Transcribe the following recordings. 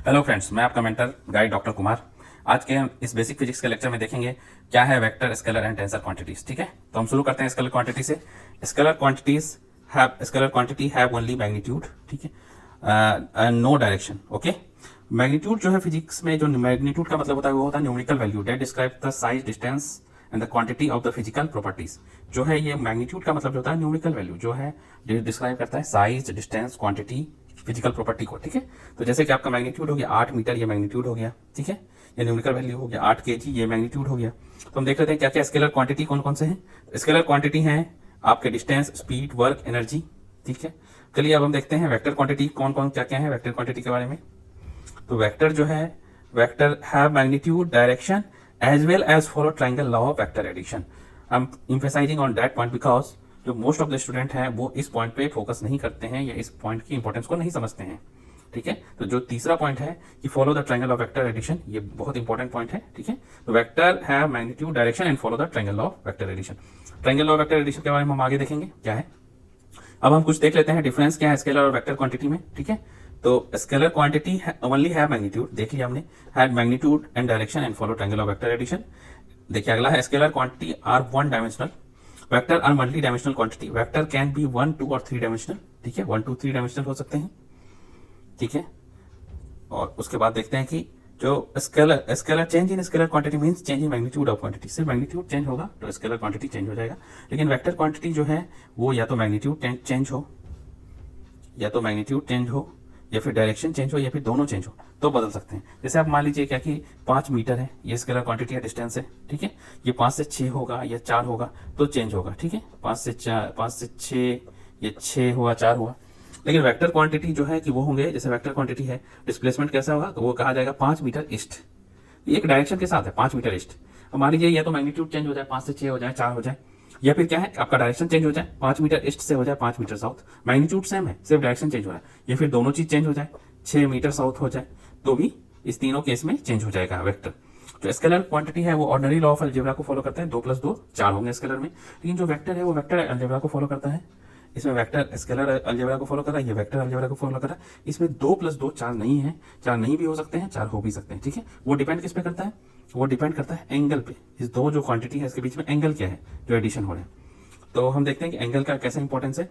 Hello friends, मैं आपका mentor guide doctor Kumar. आज के हम इस बेसिक फिजिक्स के लेक्चर में देखेंगे क्या है vector, scalar and tensor quantities. ठीक है, तो हम शुरू करते हैं स्केलर क्वांटिटी से। Scalar quantity have only magnitude, ठीक है, and no direction. Okay, magnitude जो है फिजिक्स में, जो मैग्नीट्यूड का मतलब होता है वो होता है numerical value that describe the size, distance and the quantity of the physical properties. जो है ये मैग्नीट्यूड का मतलब जो होता है न्यूमेरिकल वैल्यू, जो है डिस्क्राइब करता है size, distance, quantity, physical property को। ठीक है, तो जैसे कि आपका मैग्नीट्यूड हो गया 8 मीटर, ये मैग्नीट्यूड हो गया। ठीक है, ये न्यूमेरिकल वैल्यू हो गया 8 kg, ये मैग्नीट्यूड हो गया। तो हम देख लेते हैं क्या क्या स्केलर क्वांटिटी कौन कौन से हैं। स्केलर क्वांटिटी हैं आपके डिस्टेंस, स्पीड, वर्क, एनर्जी। ठीक है, चलिए अब हम देखते हैं वेक्टर क्वांटिटी कौन कौन क्या क्या है वेक्टर क्वांटिटी के बारे में। तो वेक्टर जो है, vector have magnitude, direction as well as follow triangle law of vector addition. I am emphasizing on that point because जो मोस्ट ऑफ द स्टूडेंट हैं वो इस पॉइंट पे फोकस नहीं करते हैं या इस पॉइंट की इंपॉर्टेंस को नहीं समझते हैं। ठीक है, तो जो तीसरा पॉइंट है कि follow the triangle of vector addition, ये बहुत इंपॉर्टेंट पॉइंट है। ठीक है, तो vector have magnitude, direction and follow the triangle of vector addition. Triangle of vector addition के बारे में हम आगे देखेंगे क्या है। अब हम कुछ देख लेते हैं डिफरेंस क्या है स्केलर और वेक्टर क्वांटिटी में। ठीक है, तो scalar quantity only have magnitude, देख लिया हमने, had magnitude and direction and follow triangle of vector addition. देखिए अगला है scalar quantity are one dimensional, vector are multi dimensional quantity. Vector can be 1, 2 और 3 डायमेंशनल। ठीक है, 1, 2, 3 डायमेंशनल हो सकते हैं। ठीक है, और उसके बाद देखते हैं कि जो scalar change in scalar quantity means change in magnitude of quantity. सिर्फ मैग्नीट्यूड चेंज होगा तो स्केलर क्वांटिटी चेंज हो जाएगा। लेकिन वेक्टर क्वांटिटी जो है वो या तो मैग्नीट्यूड चेंज हो, या तो मैग्नीट्यूड चेंज हो, या फिर डायरेक्शन चेंज हो, या फिर दोनों चेंज हो तो बदल सकते हैं। जैसे आप मान लीजिए क्या कि 5 मीटर है, ये स्केलर क्वांटिटी या डिस्टेंस है। ठीक है, ये 5 से 6 होगा या 4 होगा तो चेंज होगा। ठीक है, 5 से 6, ये 6 हुआ, 4 हुआ। लेकिन वेक्टर क्वांटिटी जो है कि वो होंगे, जैसे वेक्टर क्वांटिटी है डिस्प्लेसमेंट कैसा होगा तो वो कहा जाएगा 5 मीटर ईस्ट, एक डायरेक्शन के साथ है 5 मीटर ईस्ट। अब मान लीजिए या तो मैग्नीट्यूड चेंज हो जाए, 5 से 6 हो जाए, 4 हो जाए, या फिर क्या है आपका डायरेक्शन चेंज हो जाए, 5 मीटर ईस्ट से हो जाए 5 मीटर साउथ। मैग्नीट्यूड सेम है, सिर्फ डायरेक्शन चेंज हो रहा है, या फिर दोनों चीज चेंज हो जाए, 6 मीटर साउथ हो जाए तो भी इस तीनों केस में चेंज हो जाएगा वेक्टर। जो स्केलर क्वांटिटी है वो ऑर्डिनरी लॉ ऑफ अलजेब्रा को फॉलो करता है, 2 + 2 4 होंगे स्केलर में। लेकिन जो वेक्टर है वो वेक्टर अलजेब्रा को फॉलो करता है। इसमें वेक्टर स्केलर अलजेब्रा को फॉलो कर रहा है, ये वेक्टर अलजेब्रा को फॉलो कर रहा है। इसमें 2 + 2 4 नहीं है, 4 नहीं भी हो सकते हैं, 4 हो भी सकते हैं। ठीक है, वो डिपेंड किस पे करता है, वो डिपेंड करता है एंगल पे। इस दो जो क्वांटिटी है इसके बीच में एंगल क्या है जो एडिशन हो रहे हैं। तो हम देखते हैं कि एंगल का कैसा इंपॉर्टेंस है।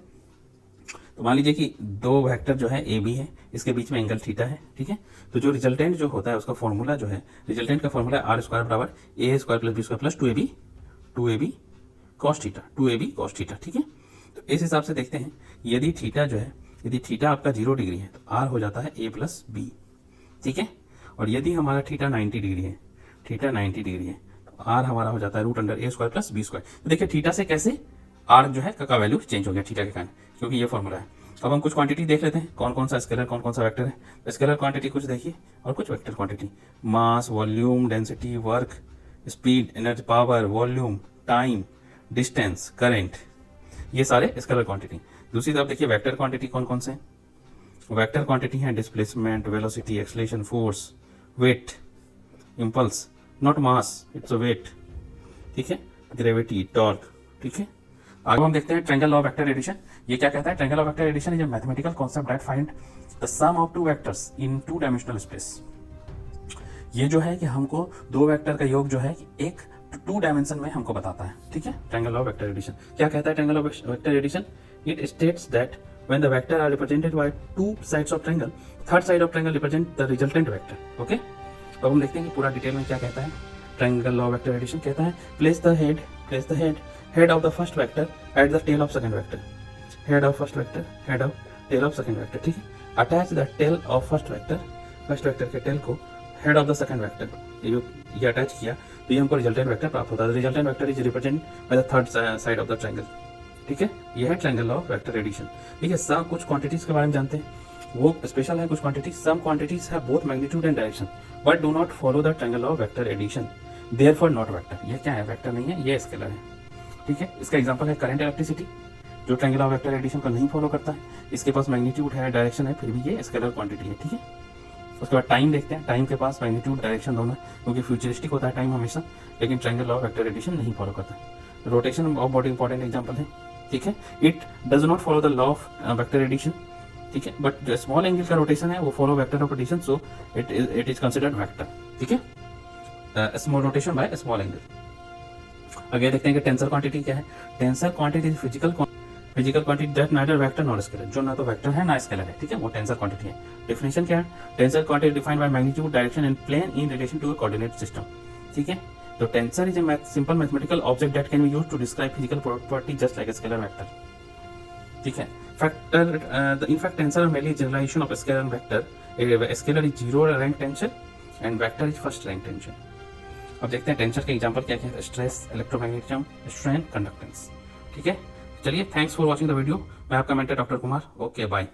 तो मान लीजिए कि दो वेक्टर जो है ए बी है, इसके बीच में एंगल थीटा है। ठीक है, तो जो रिजल्टेंट जो होता है उसका फॉर्मूला जो है, रिजल्टेंट का फॉर्मूला है r² बराबर a² + b² + 2ab cos theta, 2ab cos theta. ठीक है, तो इस हिसाब से देखते हैं यदि थीटा जो है, यदि थीटा आपका 0 डिग्री है तो r हो जाता है a + b। ठीक है, और यदि हमारा थीटा 90 डिग्री है, थीटा 90 डिग्री है तो r हमारा हो जाता है √a² + b²। तो देखिए थीटा से कैसे r जो है का वैल्यू चेंज हो गया थीटा के कारण, क्योंकि ये फॉर्मूला है। अब हम कुछ क्वांटिटी देख लेते हैं कौन कौन सा स्केलर कौन कौन सा वेक्टर है। स्केलर क्वांटिटी कुछ देखिए और कुछ vector quantity, mass, volume, density, work, speed, energy, power, volume, time, distance, current, ये सारे स्केलर क्वांटिटी। दूसरी तरफ देखिए वेक्टर क्वांटिटी कौन कौन से। वेक्टर क्वांटिटी है displacement, velocity, acceleration, force, weight, impulse, not mass, it's a weight. ठीक है, ग्रेविटी, टॉर्क। ठीक है, आगे हम देखते हैं triangle law of vector addition. ये क्या कहता है, triangle of vector addition is a mathematical concept that find the sum of 2 vectors in 2 dimensional space. ये जो है कि हमको 2 वेक्टर का योग जो है कि एक 2 डायमेंशन में हमको बताता है। ठीक है, triangle law of vector addition क्या कहता है, triangle of vector addition it states that when the vector are represented by 2 sides of triangle, third side of triangle represent the resultant vector. Okay, तो हम देखते हैं कि पूरा डिटेल में क्या कहता है। Triangle law of vector addition कहता है place the head of the first vector at the tail of second vector, head of first vector, head of tail of second vector। ठीक है, attach the tail of first vector के tail को head of the second vector, ये attach किया तो ये हमको resultant vector प्राप्त होता है। Resultant vector is represent by the third side of the triangle. ठीक है, ये है triangle law of vector addition. ठीक है, सब कुछ क्वांटिटीज के बारे में जानते हैं, वो स्पेशल है कुछ quantities. Some quantities have both magnitude and direction but do not follow the triangle law of vector addition, therefore not vector. ये क्या है, वेक्टर नहीं है, ये स्केलर है। ठीक है, इसका एग्जांपल है करंट इलेक्ट्रिसिटी, जो ट्रायंगल ऑफ वेक्टर एडिशन को नहीं फॉलो करता है। इसके पास मैग्नीट्यूड है, डायरेक्शन है, फिर भी ये स्केलर क्वांटिटी है। ठीक है, उसके बाद टाइम देखते हैं, टाइम के पास मैग्नीट्यूड, डायरेक्शन दोनों, क्योंकि फ्यूचरिस्टिक होता है टाइम हमेशा, लेकिन triangle law of vector addition नहीं फॉलो करता है। Rotation of body important example है। ठीक है, it does not follow the law of vector addition. ठीक है, बट जो स्मॉल एंगल का रोटेशन है वो follow vector of rotation, so it is considered vector, ठीक है, small rotation by small angle. आगे देखते हैं कि टेंसर क्वांटिटी क्या है। Tensor quantity is physical quantity that neither vector nor scalar, जो ना तो वेक्टर है ना स्केलर है, ठीक है, वो टेंसर क्वांटिटी है। डेफिनेशन क्या है? Tensor quantity defined by magnitude, direction and plane in relation to a coordinate system, ठीक है। तो tensor is a simple mathematical object that can be used to describe physical property just like a scalar vector, ठीक है। In fact tensor are merely generalization of a scalar vector. A scalar is zero rank tensor and vector is first rank tensor. अब देखते हैं tensor के example क्या क्या है। Stress, electromagnetism, strain, conductance, ठीक है। चलिए, thanks for watching the video. मैं आपका mentor doctor Kumar. Okay, bye.